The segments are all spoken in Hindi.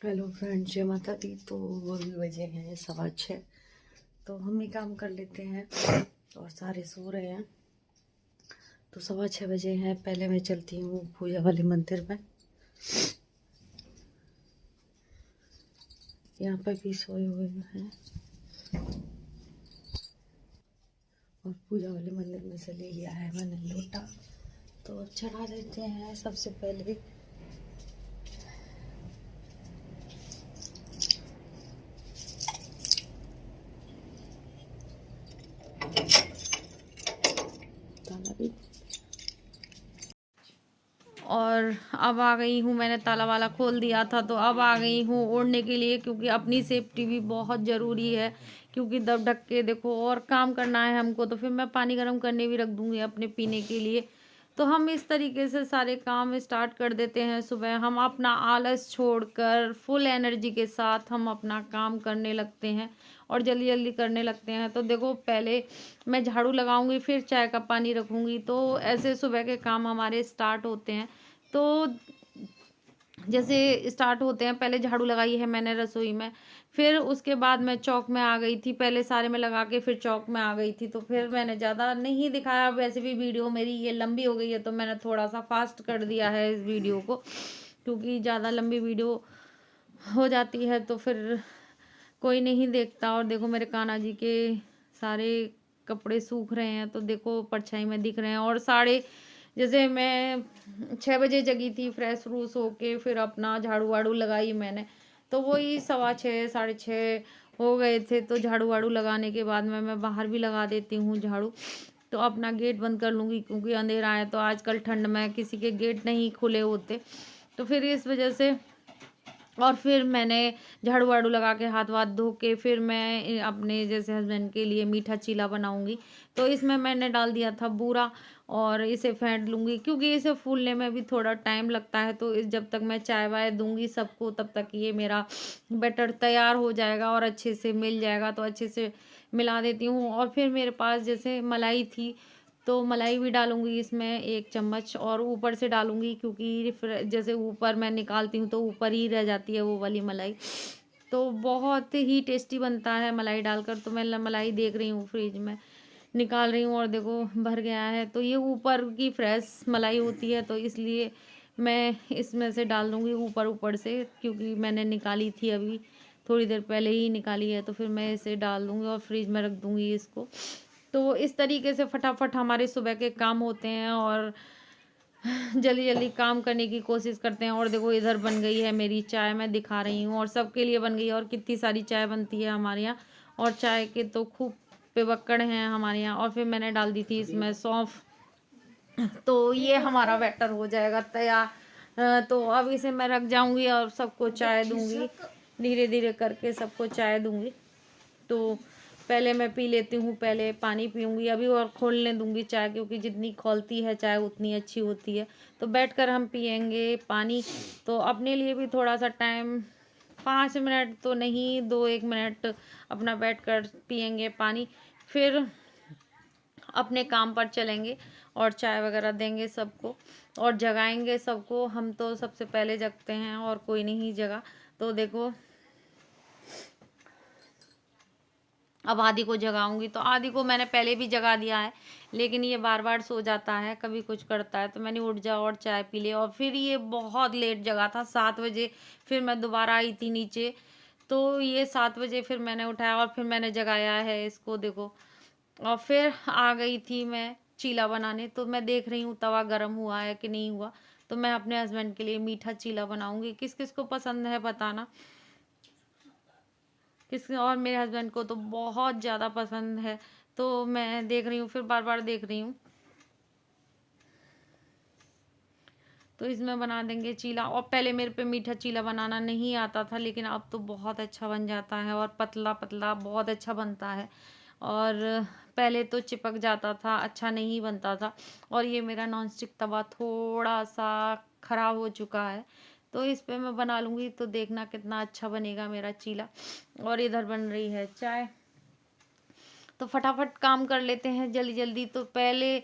हेलो फ्रेंड्स, जय माता दी। तो वो भी बजे हैं 6:15। तो हम ही काम कर लेते हैं और सारे सो रहे हैं। तो 6:15 बजे हैं। पहले मैं चलती हूँ पूजा वाले मंदिर में। यहाँ पर भी सोए हुए हैं और पूजा वाले मंदिर में से ले लिया है मैंने लोटा। तो अब चढ़ा देते हैं सबसे पहले। ताला भी। और अब आ गई हूँ, मैंने ताला वाला खोल दिया था तो अब आ गई हूँ ओढ़ने के लिए, क्योंकि अपनी सेफ्टी भी बहुत ज़रूरी है। क्योंकि दब ढक के देखो और काम करना है हमको, तो फिर मैं पानी गर्म करने भी रख दूँगी अपने पीने के लिए। तो हम इस तरीके से सारे काम स्टार्ट कर देते हैं सुबह। हम अपना आलस छोड़कर फुल एनर्जी के साथ हम अपना काम करने लगते हैं और जल्दी जल्दी करने लगते हैं। तो देखो, पहले मैं झाड़ू लगाऊंगी, फिर चाय का पानी रखूंगी। तो ऐसे सुबह के काम हमारे स्टार्ट होते हैं। तो जैसे स्टार्ट होते हैं, पहले झाड़ू लगाई है मैंने रसोई में, फिर उसके बाद मैं चौक में आ गई थी। पहले सारे में लगा के फिर चौक में आ गई थी। तो फिर मैंने ज़्यादा नहीं दिखाया। वैसे भी वीडियो मेरी ये लंबी हो गई है, तो मैंने थोड़ा सा फास्ट कर दिया है इस वीडियो को, क्योंकि ज़्यादा लंबी वीडियो हो जाती है तो फिर कोई नहीं देखता। और देखो, मेरे कान्हा जी के सारे कपड़े सूख रहे हैं, तो देखो परछाई में दिख रहे हैं। और जैसे मैं 6 बजे जगी थी, फ्रेश फ्रूश होके फिर अपना झाड़ू वाड़ू लगाई मैंने। तो वही 6:15 6:30 हो गए थे। तो झाड़ू वाड़ू लगाने के बाद मैं बाहर भी लगा देती हूँ झाड़ू। तो अपना गेट बंद कर लूँगी, क्योंकि अंधेरा है। तो आजकल ठंड में किसी के गेट नहीं खुले होते, तो फिर इस वजह से। और फिर मैंने झाड़ू वाड़ू लगा के हाथ वाथ धो के फिर मैं अपने जैसे हस्बैंड के लिए मीठा चीला बनाऊंगी। तो इसमें मैंने डाल दिया था बूरा और इसे फेंट लूँगी, क्योंकि इसे फूलने में भी थोड़ा टाइम लगता है। तो जब तक मैं चाय वाय दूंगी सबको, तब तक ये मेरा बैटर तैयार हो जाएगा और अच्छे से मिल जाएगा। तो अच्छे से मिला देती हूँ। और फिर मेरे पास जैसे मलाई थी, तो मलाई भी डालूंगी इसमें 1 चम्मच, और ऊपर से डालूंगी, क्योंकि जैसे ऊपर मैं निकालती हूँ तो ऊपर ही रह जाती है वो वाली मलाई। तो बहुत ही टेस्टी बनता है मलाई डालकर। तो मैं मलाई देख रही हूँ, फ्रिज में निकाल रही हूँ और देखो भर गया है। तो ये ऊपर की फ्रेश मलाई होती है, तो इसलिए मैं इसमें से डाल दूँगी ऊपर ऊपर से, क्योंकि मैंने निकाली थी अभी थोड़ी देर पहले ही निकाली है। तो फिर मैं इसे डाल दूँगी और फ्रिज में रख दूँगी इसको। तो इस तरीके से फटाफट हमारे सुबह के काम होते हैं और जल्दी जल्दी काम करने की कोशिश करते हैं। और देखो, इधर बन गई है मेरी चाय, मैं दिखा रही हूँ, और सबके लिए बन गई है। और कितनी सारी चाय बनती है हमारे यहाँ, और चाय के तो खूब पिबक्कड़ हैं हमारे यहाँ। और फिर मैंने डाल दी थी इसमें सौंफ। तो ये हमारा बैटर हो जाएगा तैयार। तो अब इसे मैं रख जाऊंगी और सबको चाय दूंगी, धीरे धीरे करके सबको चाय दूंगी। तो पहले मैं पी लेती हूँ, पहले पानी पीऊँगी अभी, और खोलने दूँगी चाय, क्योंकि जितनी खौलती है चाय उतनी अच्छी होती है। तो बैठकर हम पियेंगे पानी। तो अपने लिए भी थोड़ा सा टाइम, 5 मिनट तो नहीं, 2-1 मिनट अपना बैठकर पियेंगे पानी। फिर अपने काम पर चलेंगे और चाय वगैरह देंगे सबको और जगाएंगे सबको। हम तो सबसे पहले जगते हैं और कोई नहीं जगा। तो देखो, अब आदि को जगाऊंगी। तो आदि को मैंने पहले भी जगा दिया है, लेकिन ये बार बार सो जाता है, कभी कुछ करता है। तो मैंने उठ जा और चाय पी ले। और फिर ये बहुत लेट जगा था, 7 बजे फिर मैं दोबारा आई थी नीचे। तो ये 7 बजे फिर मैंने उठाया और फिर मैंने जगाया है इसको, देखो। और फिर आ गई थी मैं चीला बनाने। तो मैं देख रही हूँ तवा गर्म हुआ है कि नहीं हुआ। तो मैं अपने हस्बैंड के लिए मीठा चीला बनाऊंगी। किस किस को पसंद है बताना। और मेरे हस्बैंड को तो बहुत ज़्यादा पसंद है। तो मैं देख रही हूँ, फिर बार बार देख रही हूँ। तो इसमें बना देंगे चीला। और पहले मेरे पे मीठा चीला बनाना नहीं आता था, लेकिन अब तो बहुत अच्छा बन जाता है और पतला पतला बहुत अच्छा बनता है। और पहले तो चिपक जाता था, अच्छा नहीं बनता था। और ये मेरा नॉन स्टिक तवा थोड़ा सा ख़राब हो चुका है, तो इस पे मैं बना लूँगी। तो देखना कितना अच्छा बनेगा मेरा चीला। और इधर बन रही है चाय। तो फटाफट काम कर लेते हैं जल्दी जल्दी। तो पहले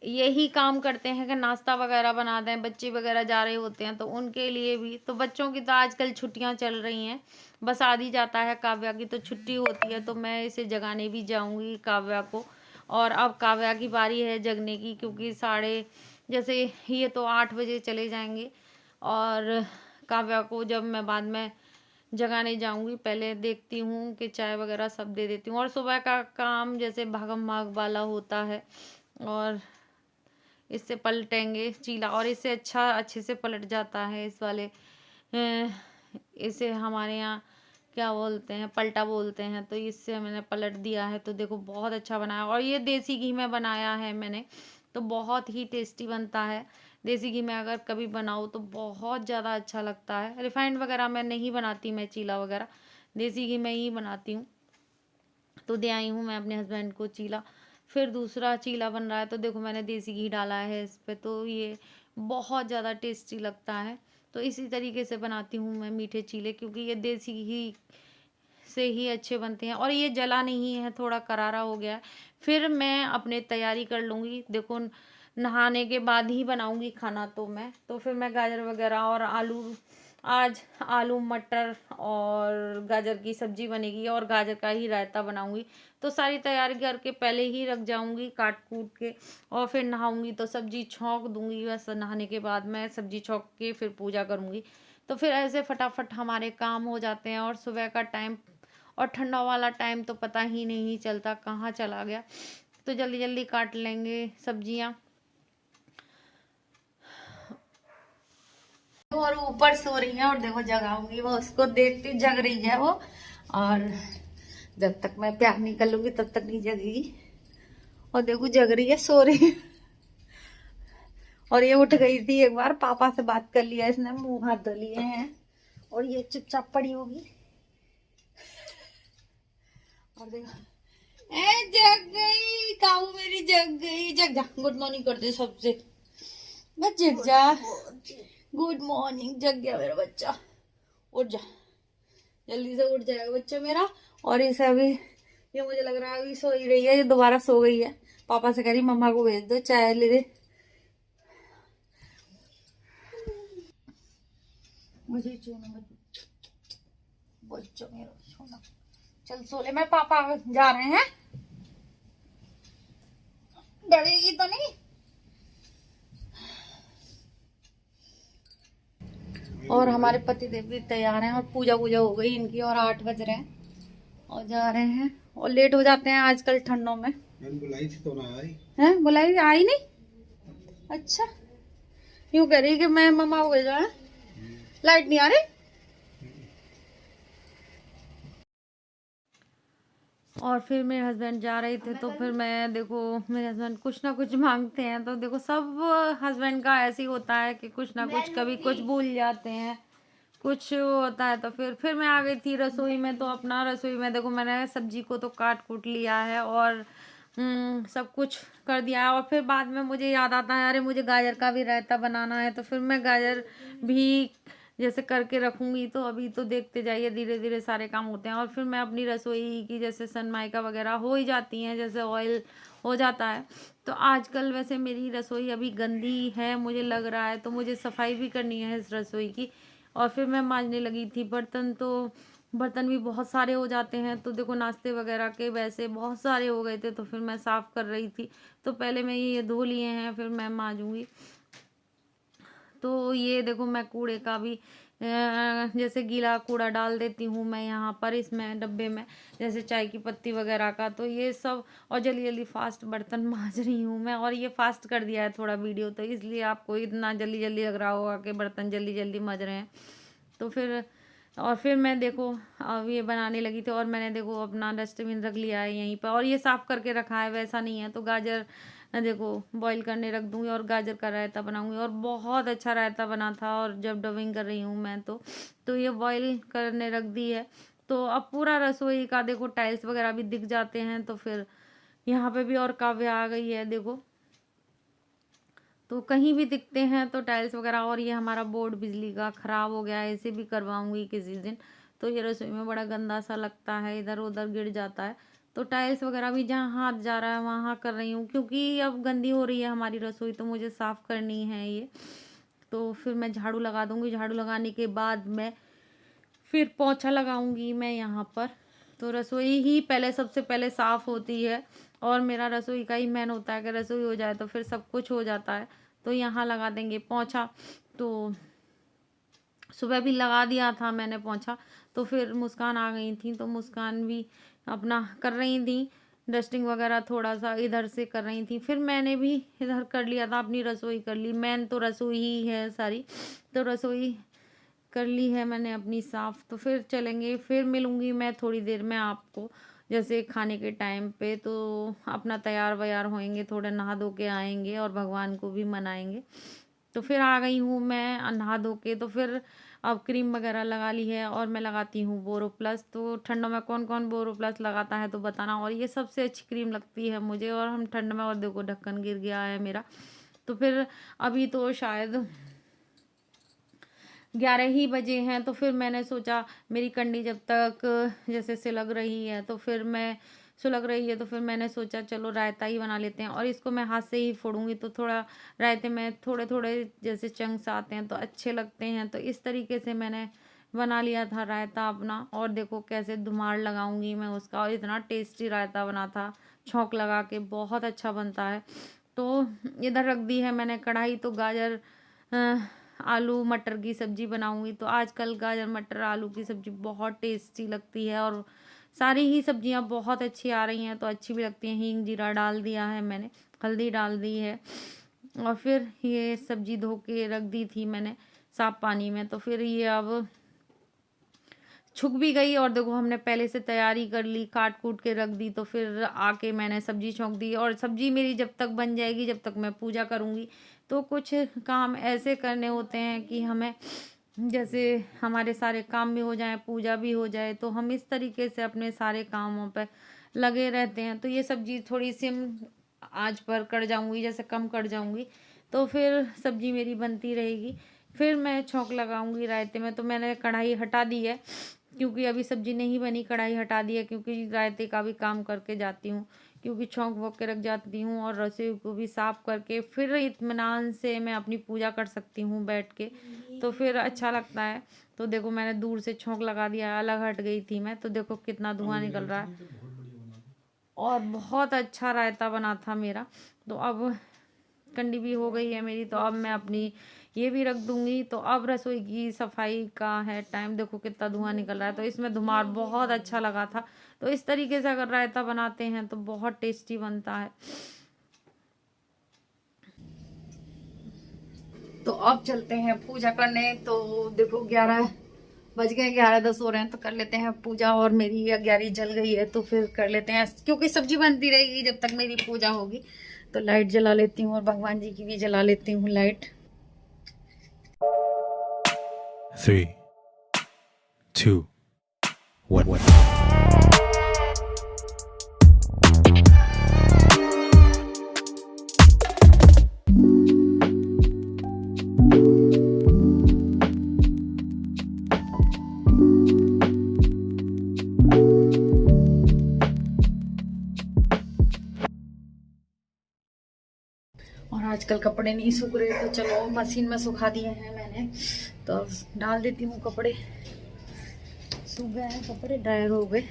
यही काम करते हैं कि नाश्ता वगैरह बनाते हैं, बच्चे वगैरह जा रहे होते हैं तो उनके लिए भी। तो बच्चों की तो आजकल छुट्टियां चल रही हैं, बस आदि जाता है, काव्या की तो छुट्टी होती है, तो मैं इसे जगाने भी जाऊंगी काव्या को। और अब काव्या की बारी है जगने की, क्योंकि जैसे ये तो 8 बजे चले जाएंगे, और काव्या को जब मैं बाद में जगाने जाऊंगी, पहले देखती हूँ कि चाय वगैरह सब दे देती हूँ। और सुबह का काम जैसे भागम भाग वाला होता है, और इससे पलटेंगे चीला, और इससे अच्छे से पलट जाता है इस वाले इसे हमारे यहाँ क्या बोलते हैं, पलटा बोलते हैं। तो इससे मैंने पलट दिया है, तो देखो बहुत अच्छा बनाया। और ये देसी घी में बनाया है मैंने, तो बहुत ही टेस्टी बनता है। देसी घी में अगर कभी बनाओ तो बहुत ज़्यादा अच्छा लगता है। रिफाइंड वगैरह मैं नहीं बनाती, मैं चीला वगैरह देसी घी में ही बनाती हूँ। तो दे आई हूँ मैं अपने हस्बैंड को चीला। फिर दूसरा चीला बन रहा है, तो देखो मैंने देसी घी डाला है इस पे, तो ये बहुत ज़्यादा टेस्टी लगता है। तो इसी तरीके से बनाती हूँ मैं मीठे चीले, क्योंकि ये देसी घी से ही अच्छे बनते हैं। और ये जला नहीं है, थोड़ा करारा हो गया है। फिर मैं अपने तैयारी कर लूँगी, देखो नहाने के बाद ही बनाऊँगी खाना तो मैं। तो फिर मैं गाजर वगैरह और आलू, आज आलू मटर और गाजर की सब्जी बनेगी, और गाजर का ही रायता बनाऊंगी। तो सारी तैयारी करके पहले ही रख जाऊंगी काट कूट के, और फिर नहाऊंगी तो सब्जी छौंक दूंगी। बस नहाने के बाद मैं सब्जी छौंक के फिर पूजा करूंगी। तो फिर ऐसे फटाफट हमारे काम हो जाते हैं। और सुबह का टाइम और ठंडा वाला टाइम तो पता ही नहीं चलता कहाँ चला गया। तो जल्दी जल्दी काट लेंगे सब्जियां। और ऊपर सो रही है, और देखो जगाऊंगी वो, उसको देखती जग रही है वो, और जब तक मैं प्यार नहीं कर लूंगी तब तक नहीं जगेगी। और देखो जग रही है, सो रही है। और ये उठ गई थी एक बार, पापा से बात कर लिया इसने, मुंह हाथ धो लिए हैं, और ये चुपचाप पड़ी होगी। और देखो ए जग गई, काऊ मेरी जग गई। जग जा, गुड मॉर्निंग कर दे सबसे, बस जग जा। गुड मॉर्निंग, जग गया मेरा बच्चा, उठ जा, जल्दी से उठ जाएगा बच्चा मेरा। और इसे अभी ये मुझे लग रहा है अभी सो ही रही है, ये दोबारा सो गई है। पापा से कह रही मम्मा को भेज दो, चाय ले दे मुझे। बच्चा मेरा सोना, चल सो ले। मैं पापा जा रहे हैं, डरेगी तो नहीं। और हमारे पति देव भी तैयार हैं, और पूजा वूजा हो गई इनकी, और 8 बज रहे हैं, और जा रहे हैं। और लेट हो जाते हैं आजकल ठंडों में। बुलाई थी तो ना आई है, बुलाई आई नहीं। अच्छा, यूं कह रही कि मैं मम्मा को भेजा है। लाइट नहीं आ रही। और फिर मेरे हस्बैंड जा रहे थे, तो फिर मैं देखो, मेरे हस्बैंड कुछ ना कुछ मांगते हैं, तो देखो सब हस्बैंड का ऐसे ही होता है कि कुछ ना कुछ, कभी कुछ भूल जाते हैं, कुछ होता है। तो फिर मैं आ गई थी रसोई में। तो अपना रसोई में देखो मैंने सब्जी को तो काट कूट लिया है, और सब कुछ कर दिया है। और फिर बाद में मुझे याद आता है, अरे मुझे गाजर का भी रायता बनाना है, तो फिर मैं गाजर भी जैसे करके रखूंगी। तो अभी तो देखते जाइए, धीरे धीरे सारे काम होते हैं। और फिर मैं अपनी रसोई की जैसे सनमाइका वगैरह हो ही जाती हैं, जैसे ऑयल हो जाता है। तो आजकल वैसे मेरी रसोई अभी गंदी है मुझे लग रहा है, तो मुझे सफाई भी करनी है इस रसोई की। और फिर मैं मांजने लगी थी बर्तन, तो बर्तन भी बहुत सारे हो जाते हैं। तो देखो नाश्ते वगैरह के वैसे बहुत सारे हो गए थे, तो फिर मैं साफ़ कर रही थी। तो पहले मैं ये धो लिए हैं, फिर मैं मांजूंगी। तो ये देखो मैं कूड़े का भी जैसे गीला कूड़ा डाल देती हूँ मैं यहाँ पर इसमें डब्बे में, जैसे चाय की पत्ती वगैरह का, तो ये सब। और जल्दी जल्दी फास्ट बर्तन मांज रही हूँ मैं। और ये फास्ट कर दिया है थोड़ा वीडियो, तो इसलिए आपको इतना जल्दी जल्दी लग रहा होगा कि बर्तन जल्दी जल्दी मज रहे हैं। तो फिर मैं देखो अब ये बनाने लगी थी, और मैंने देखो अपना डस्टबिन रख लिया है यहीं पर, और ये साफ़ करके रखा है, वैसा नहीं है। तो गाजर देखो बॉईल करने रख दूंगी, और गाजर का रायता बनाऊंगी। और बहुत अच्छा रायता बना था, और जब डबिंग कर रही हूँ मैं तो ये बॉईल करने रख दी है। तो अब पूरा रसोई का देखो टाइल्स वगैरह भी दिख जाते हैं। तो फिर यहाँ पे भी और काव्य आ गई है देखो, तो कहीं भी दिखते हैं तो टाइल्स वगैरह। और ये हमारा बोर्ड बिजली का ख़राब हो गया है, इसे भी करवाऊंगी किसी दिन। तो ये रसोई में बड़ा गंदा सा लगता है, इधर उधर गिर जाता है। तो टाइल्स वगैरह भी जहाँ हाथ जा रहा है वहाँ कर रही हूँ, क्योंकि अब गंदी हो रही है हमारी रसोई, तो मुझे साफ़ करनी है ये। तो फिर मैं झाड़ू लगा दूँगी, झाड़ू लगाने के बाद मैं फिर पोंछा लगाऊंगी मैं यहाँ पर। तो रसोई ही पहले सबसे पहले साफ़ होती है, और मेरा रसोई का ही मेन होता है कि रसोई हो जाए तो फिर सब कुछ हो जाता है। तो यहाँ लगा देंगे पोंछा। तो सुबह भी लगा दिया था मैंने पोंछा, तो फिर मुस्कान आ गई थी, तो मुस्कान भी अपना कर रही थी डस्टिंग वगैरह, थोड़ा सा इधर से कर रही थी। फिर मैंने भी इधर कर लिया था, अपनी रसोई कर ली। मेन तो रसोई ही है सारी, तो रसोई कर ली है मैंने अपनी साफ़। तो फिर चलेंगे, फिर मिलूँगी मैं थोड़ी देर में आपको, जैसे खाने के टाइम पे। तो अपना तैयार वैयार होएंगे, थोड़ा नहा धो के आएंगे और भगवान को भी मनाएंगे। तो फिर आ गई हूँ मैं नहा धो के। तो फिर अब क्रीम वगैरह लगा ली है, और मैं लगाती हूँ बोरोप्लस। तो ठंडों में कौन कौन बोरोप्लस लगाता है तो बताना, और ये सबसे अच्छी क्रीम लगती है मुझे। और हम ठंड में, और देखो ढक्कन गिर गया है मेरा। तो फिर अभी तो शायद 11 ही बजे हैं, तो फिर मैंने सोचा मेरी कंडी जब तक जैसे सिलग रही है, तो फिर मैं सुलग रही है, तो फिर मैंने सोचा चलो रायता ही बना लेते हैं। और इसको मैं हाथ से ही फोड़ूंगी, तो थोड़ा रायते में थोड़े थोड़े जैसे चंक्स आते हैं तो अच्छे लगते हैं। तो इस तरीके से मैंने बना लिया था रायता अपना। और देखो कैसे धुमार लगाऊंगी मैं उसका, और इतना टेस्टी रायता बना था, छौंक लगा के, बहुत अच्छा बनता है। तो इधर रख दी है मैंने कढ़ाई। तो गाजर आलू मटर की सब्जी बनाऊंगी। तो आजकल गाजर मटर आलू की सब्जी बहुत टेस्टी लगती है, और सारी ही सब्जियां बहुत अच्छी आ रही हैं, तो अच्छी भी लगती हैं। हींग जीरा डाल दिया है मैंने, हल्दी डाल दी है, और फिर ये सब्जी धो के रख दी थी मैंने साफ पानी में। तो फिर ये अब छुक भी गई, और देखो हमने पहले से तैयारी कर ली, काट कूट के रख दी। तो फिर आके मैंने सब्जी छौंक दी, और सब्जी मेरी जब तक बन जाएगी, जब तक मैं पूजा करूँगी। तो कुछ काम ऐसे करने होते हैं कि हमें जैसे हमारे सारे काम भी हो जाए, पूजा भी हो जाए, तो हम इस तरीके से अपने सारे कामों पर लगे रहते हैं। तो ये सब्जी थोड़ी सिम आंच पर कर जाऊंगी, जैसे कम कर जाऊंगी, तो फिर सब्जी मेरी बनती रहेगी। फिर मैं छौंक लगाऊंगी रायते में। तो मैंने कढ़ाई हटा दी है, क्योंकि अभी सब्जी नहीं बनी, कढ़ाई हटा दी है, क्योंकि रायते का भी काम करके जाती हूँ, क्योंकि छौंक वोंक के रख जाती हूँ, और रसोई को भी साफ करके फिर इत्मीनान से मैं अपनी पूजा कर सकती हूँ बैठ के। तो फिर अच्छा लगता है। तो देखो मैंने दूर से छौंक लगा दिया, अलग हट गई थी मैं, तो देखो कितना धुआं निकल रहा है, और बहुत अच्छा रायता बना था मेरा। तो अब कंडी भी हो गई है मेरी, तो अब मैं अपनी ये भी रख दूंगी। तो अब रसोई की सफाई का है टाइम। देखो कितना धुआं निकल रहा है, तो इसमें धुमार बहुत अच्छा लगा था। तो इस तरीके से अगर रायता बनाते हैं तो बहुत टेस्टी बनता है। तो अब चलते हैं पूजा करने। तो देखो 11 बज गए, 11:10 हो रहे हैं, तो कर लेते हैं पूजा। और मेरी 11 जल गई है, तो फिर कर लेते हैं, क्योंकि सब्जी बनती रहेगी जब तक मेरी पूजा होगी। तो लाइट जला लेती हूँ, और भगवान जी की भी जला लेती हूँ लाइट। 3, 2, 1. और आजकल कपड़े नहीं सूख रहे, तो चलो मशीन में सुखा दिए हैं मैंने, तो डाल देती हूँ कपड़े। सूख गए हैं कपड़े, ड्रायर हो गए।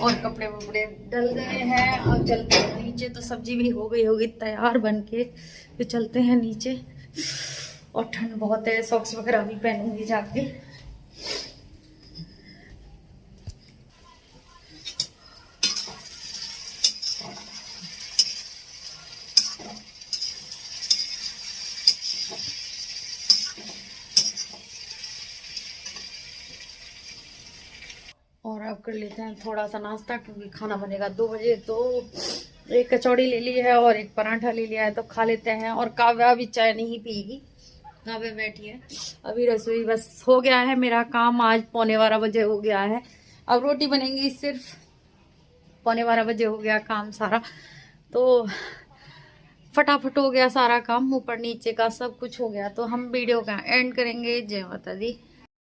और कपड़े वपड़े डल गए हैं, और चलते हैं नीचे। तो सब्जी भी हो गई होगी तैयार बन के, तो चलते हैं नीचे। और ठंड बहुत है, सॉक्स वगैरह भी पहनूंगी जाके। अब कर लेते हैं थोड़ा सा नाश्ता, क्योंकि खाना बनेगा 2 बजे। तो एक कचौड़ी ले ली है और एक पराठा ले लिया है, तो खा लेते हैं। और काव्या अभी चाय नहीं पिएगी, काव्या बैठी है अभी। रसोई बस हो गया है मेरा काम, आज 11:15 बजे हो गया है। अब रोटी बनेंगी सिर्फ, 11:15 बजे हो गया काम सारा। तो फटाफट हो गया सारा काम, ऊपर नीचे का सब कुछ हो गया। तो हम वीडियो का एंड करेंगे। जय माता दी।